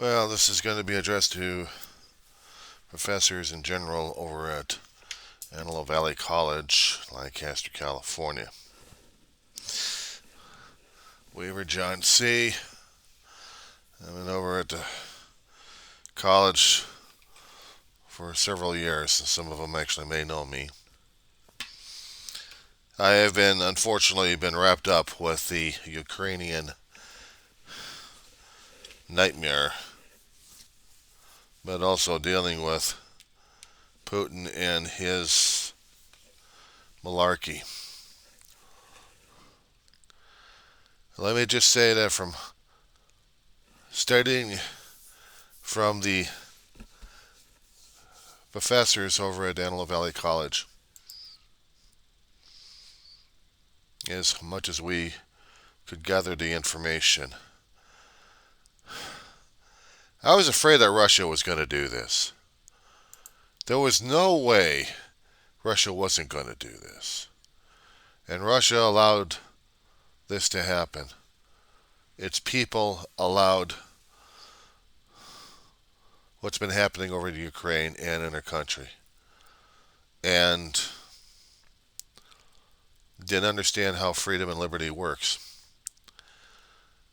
Well, this is going to be addressed to professors in general over at Antelope Valley College, Lancaster, California. Weaver John C. I've been over at the college for several years, and some of them actually may know me. I have unfortunately, been wrapped up with the Ukrainian nightmare, but also dealing with Putin and his malarkey. Let me just say that from studying from the professors over at Antelope Valley College, as much as we could gather the information, I was afraid that Russia was going to do this. There was no way Russia wasn't going to do this. And Russia allowed this to happen. Its people allowed what's been happening over in Ukraine and in our country. And didn't understand how freedom and liberty works.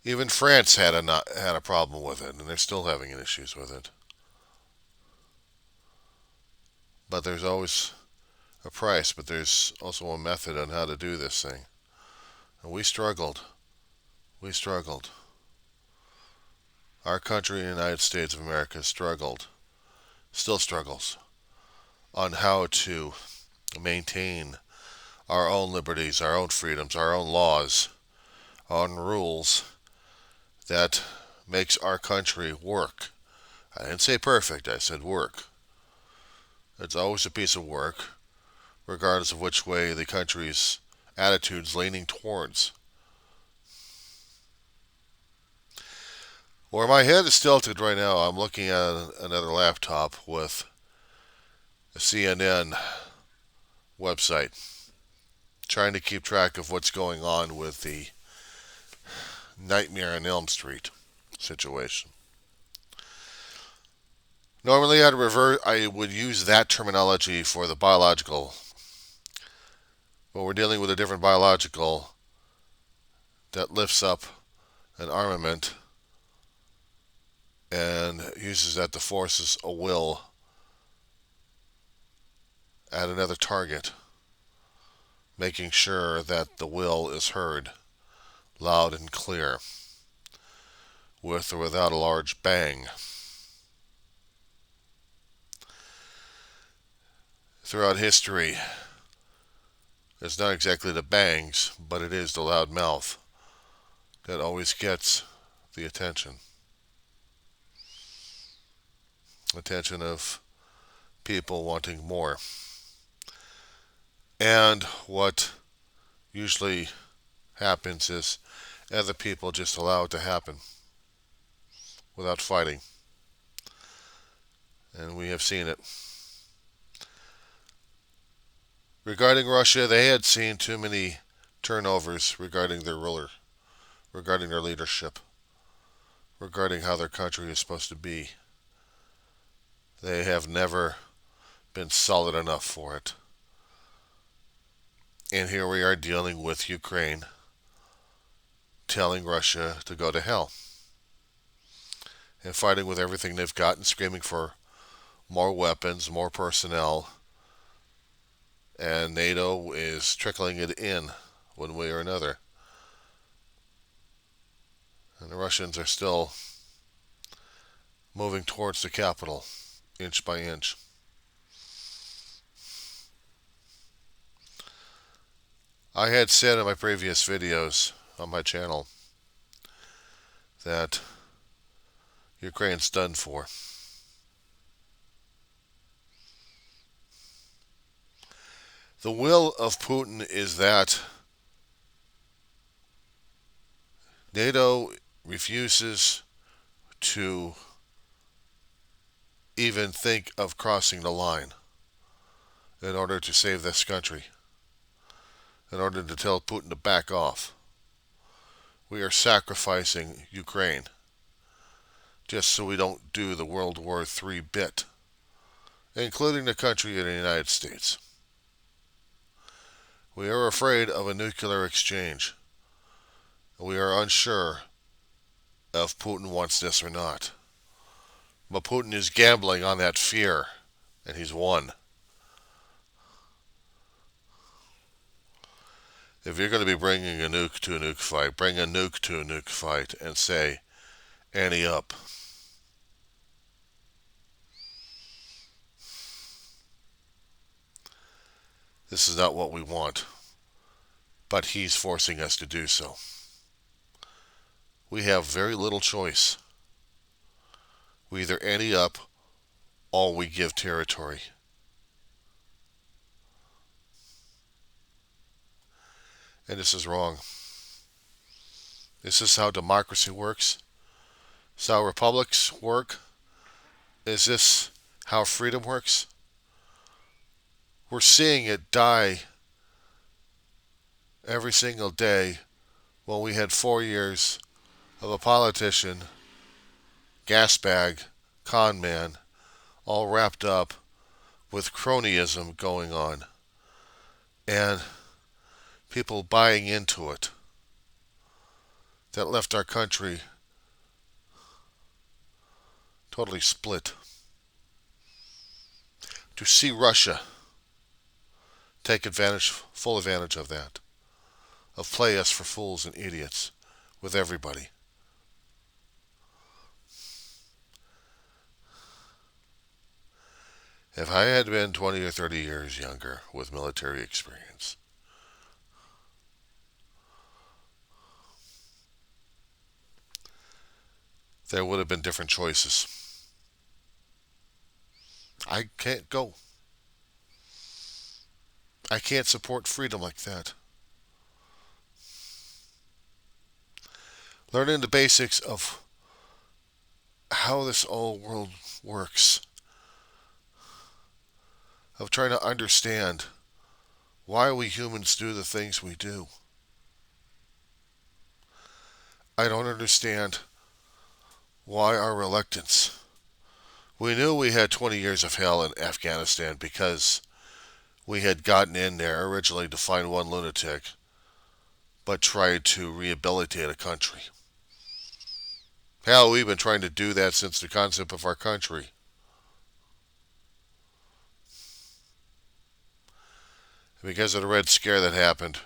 Even France had a problem with it, and they're still having issues with it. But there's always a price, but there's also a method on how to do this thing. And we struggled. We struggled. Our country, the United States of America, struggled, still struggles, on how to maintain our own liberties, our own freedoms, our own laws, our own rules that makes our country work. I didn't say perfect, I said work. It's always a piece of work, regardless of which way the country's attitude's leaning towards. Where my head is tilted right now, I'm looking at another laptop with a CNN website, trying to keep track of what's going on with the Nightmare on Elm Street situation. Normally, I would use that terminology for the biological, but we're dealing with a different biological that lifts up an armament and uses that to force a will at another target, making sure that the will is heard loud and clear, with or without a large bang. Throughout history, it's not exactly the bangs, but it is the loud mouth that always gets the attention. Attention of people wanting more. And what usually happens is other people just allow it to happen without fighting. And we have seen it. Regarding Russia, they had seen too many turnovers regarding their ruler, regarding their leadership, regarding how their country is supposed to be. They have never been solid enough for it. And here we are dealing with Ukraine, telling Russia to go to hell, and fighting with everything they've got and screaming for more weapons, more personnel, and NATO is trickling it in one way or another. And the Russians are still moving towards the capital, inch by inch. I had said in my previous videos on my channel that Ukraine's done for. The will of Putin is that NATO refuses to even think of crossing the line in order to save this country, in order to tell Putin to back off. We are sacrificing Ukraine just so we don't do the World War III bit, including the country of the United States. We are afraid of a nuclear exchange. We are unsure if Putin wants this or not. But Putin is gambling on that fear, and he's won. If you're going to be bringing a nuke to a nuke fight, bring a nuke to a nuke fight and say, ante up. This is not what we want, but he's forcing us to do so. We have very little choice. We either ante up or we give territory. And this is wrong. This is how democracy works. This is how republics work. Is this how freedom works? We're seeing it die every single day when we had 4 years of a politician, gas bag, con man, all wrapped up with cronyism going on and people buying into it that left our country totally split. To see Russia take full advantage of that, of play us for fools and idiots with everybody. If I had been 20 or 30 years younger with military experience, there would have been different choices. I can't go. I can't support freedom like that. Learning the basics of how this old world works, of trying to understand why we humans do the things we do. I don't understand why our reluctance. We knew we had 20 years of hell in Afghanistan because we had gotten in there originally to find one lunatic, but tried to rehabilitate a country. Hell, we've been trying to do that since the concept of our country. Because of the Red Scare that happened,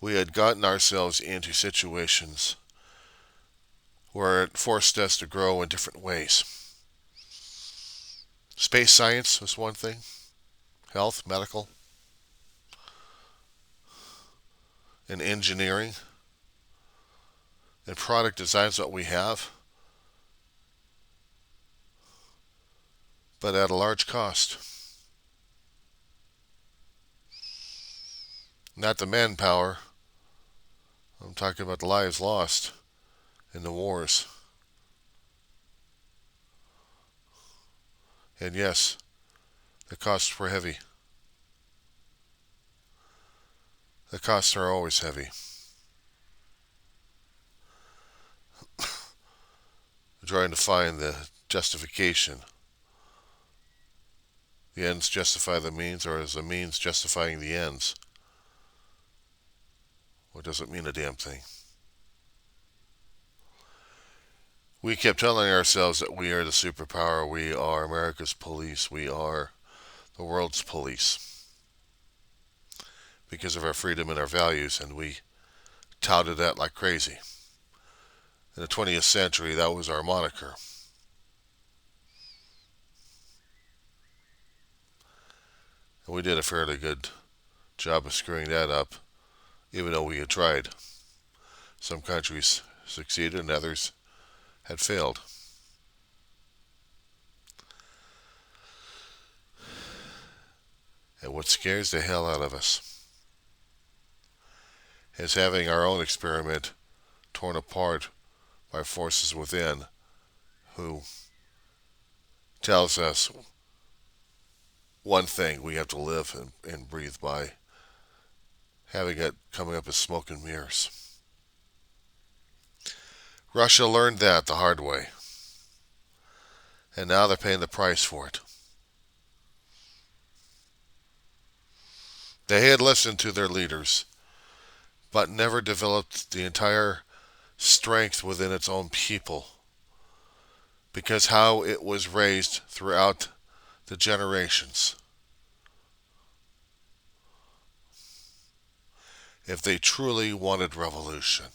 we had gotten ourselves into situations where it forced us to grow in different ways. Space science was one thing, health, medical, and engineering, and product design is what we have, but at a large cost. Not the manpower. I'm talking about the lives lost in the wars. And yes, the costs were heavy. The costs are always heavy. Trying to find the justification. The ends justify the means, or is the means justifying the ends? Or does it mean a damn thing? We kept telling ourselves that we are the superpower, we are America's police, we are the world's police because of our freedom and our values, and we touted that like crazy. In the 20th century, that was our moniker. And we did a fairly good job of screwing that up, even though we had tried. Some countries succeeded and others had failed. And what scares the hell out of us is having our own experiment torn apart by forces within who tells us one thing we have to live and breathe by, having it coming up as smoke and mirrors. Russia learned that the hard way. And now they're paying the price for it. They had listened to their leaders, but never developed the entire strength within its own people, because how it was raised throughout the generations. If they truly wanted revolution,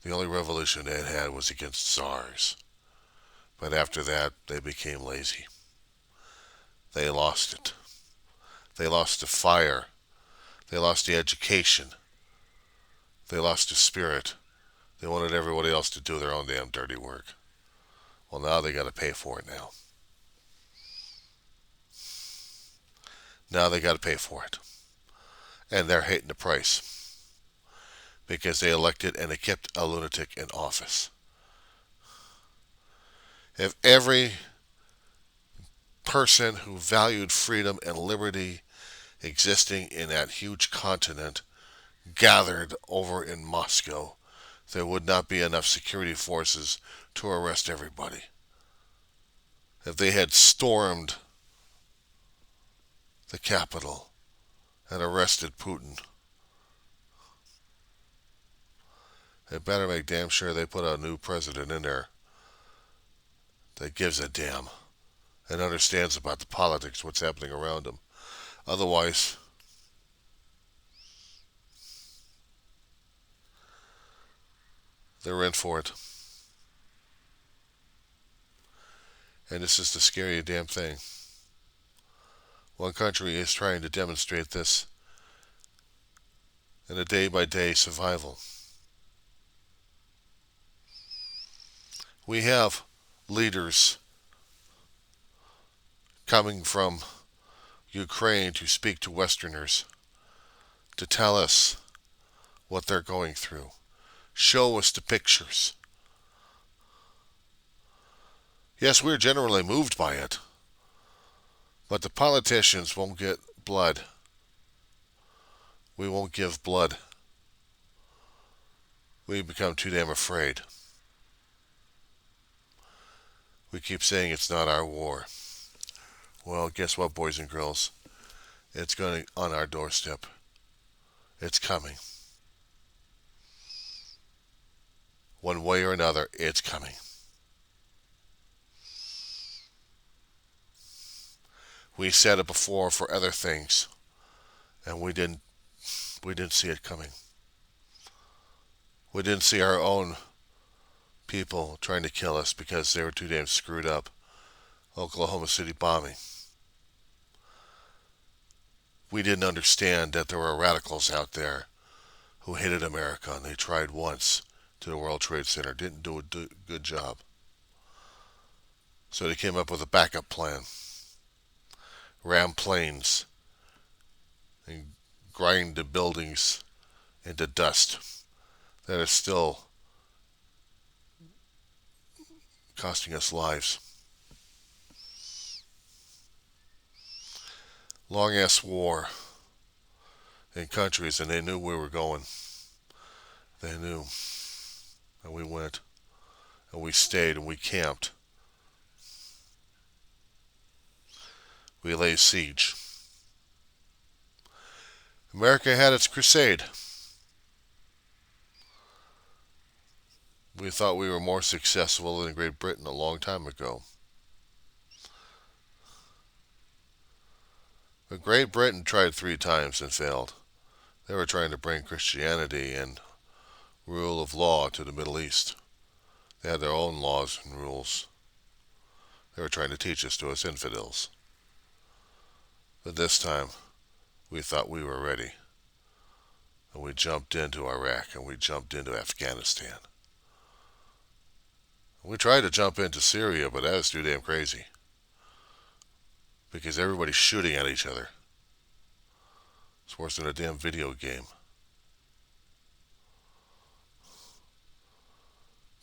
the only revolution they had was against czars. But after that, they became lazy. They lost it. They lost the fire. They lost the education. They lost the spirit. They wanted everybody else to do their own damn dirty work. Well, now they got to pay for it now. Now they got to pay for it. And they're hating the price because they elected and they kept a lunatic in office. If every person who valued freedom and liberty existing in that huge continent gathered over in Moscow, there would not be enough security forces to arrest everybody. If they had stormed the capital and arrested Putin, they better make damn sure they put a new president in there that gives a damn and understands about the politics, what's happening around him. Otherwise, they're in for it. And this is the scary damn thing. One country is trying to demonstrate this in a day-by-day survival. We have leaders coming from Ukraine to speak to Westerners, to tell us what they're going through. Show us the pictures. Yes, we're generally moved by it, but the politicians won't get blood. We won't give blood. We become too damn afraid. We keep saying it's not our war. Well, guess what, boys and girls? It's going on our doorstep. It's coming. One way or another, it's coming. We said it before for other things, and we didn't see it coming. We didn't see our own people trying to kill us because they were too damn screwed up. Oklahoma City bombing. We didn't understand that there were radicals out there who hated America, and they tried once to the World Trade Center. Didn't do a good job. So they came up with a backup plan. Ram planes and grind the buildings into dust that are still costing us lives. Long ass war in countries, and they knew we were going. They knew. And we went. And we stayed and we camped. We laid siege. America had its crusade. We thought we were more successful than Great Britain a long time ago. But Great Britain tried 3 times and failed. They were trying to bring Christianity and rule of law to the Middle East. They had their own laws and rules. They were trying to teach us to us infidels. But this time, we thought we were ready. And we jumped into Iraq and we jumped into Afghanistan. We tried to jump into Syria, but that was too damn crazy. Because everybody's shooting at each other. It's worse than a damn video game.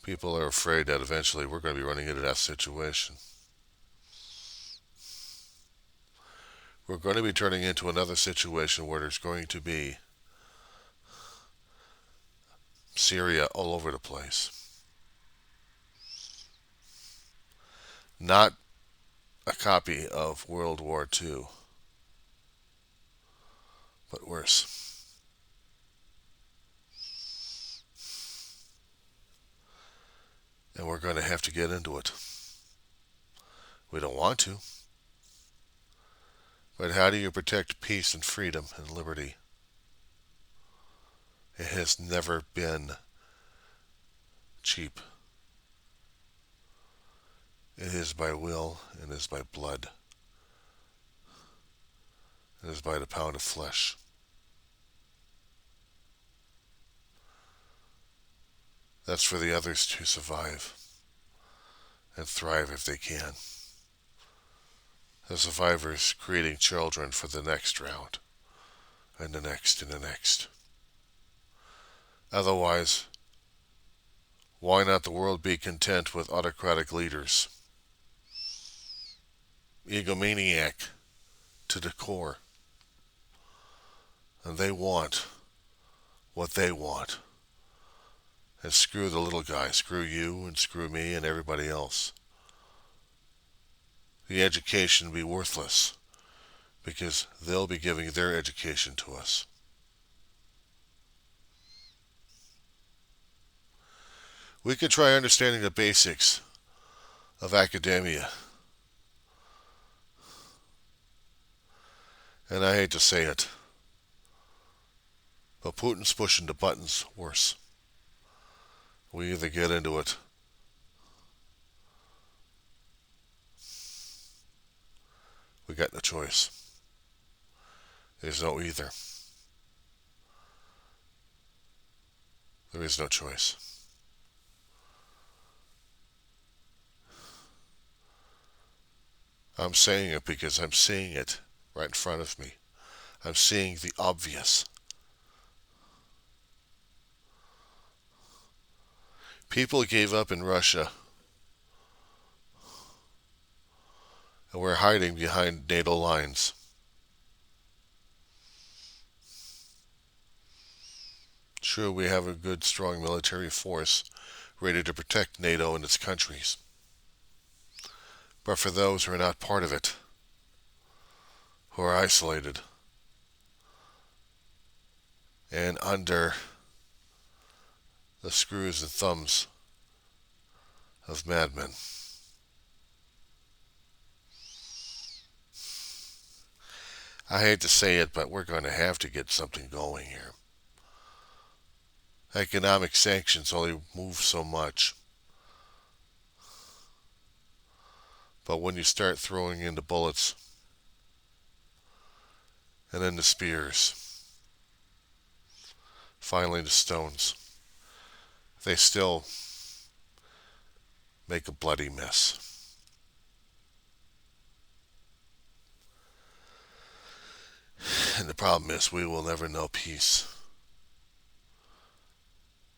People are afraid that eventually we're going to be running into that situation. We're going to be turning into another situation where there's going to be Syria all over the place. Not a copy of World War II, but worse. And we're going to have to get into it. We don't want to. But how do you protect peace and freedom and liberty? It has never been cheap. It is by will, it is by blood, it is by the pound of flesh. That's for the others to survive and thrive if they can. The survivors creating children for the next round, and the next, and the next. Otherwise, why not the world be content with autocratic leaders? Egomaniac to the core. And they want what they want. And screw the little guy, screw you, and screw me, and everybody else. The education will be worthless, because they'll be giving their education to us. We could try understanding the basics of academia. And I hate to say it, but Putin's pushing the buttons worse. We either get into it we got no choice. There's no either. There is no choice. I'm saying it because I'm seeing it right in front of me. I'm seeing the obvious. People gave up in Russia and we're hiding behind NATO lines. True, we have a good, strong military force ready to protect NATO and its countries. But for those who are not part of it, who are isolated, and under the screws and thumbs of madmen, I hate to say it, but we're going to have to get something going here. Economic sanctions only move so much. But when you start throwing in the bullets and then the spears, finally the stones, they still make a bloody mess. And the problem is we will never know peace.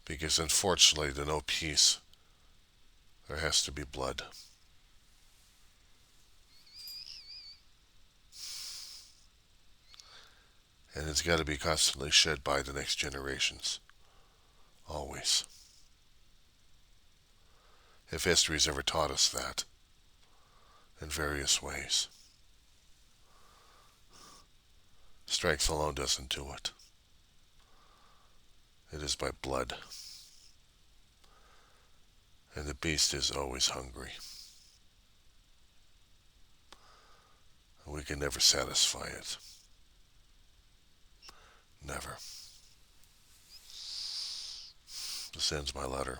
Because unfortunately, to know peace, there has to be blood. And it's got to be constantly shed by the next generations. Always. If history's ever taught us that, in various ways. Strength alone doesn't do it. It is by blood. And the beast is always hungry. And we can never satisfy it. Never. This ends my letter.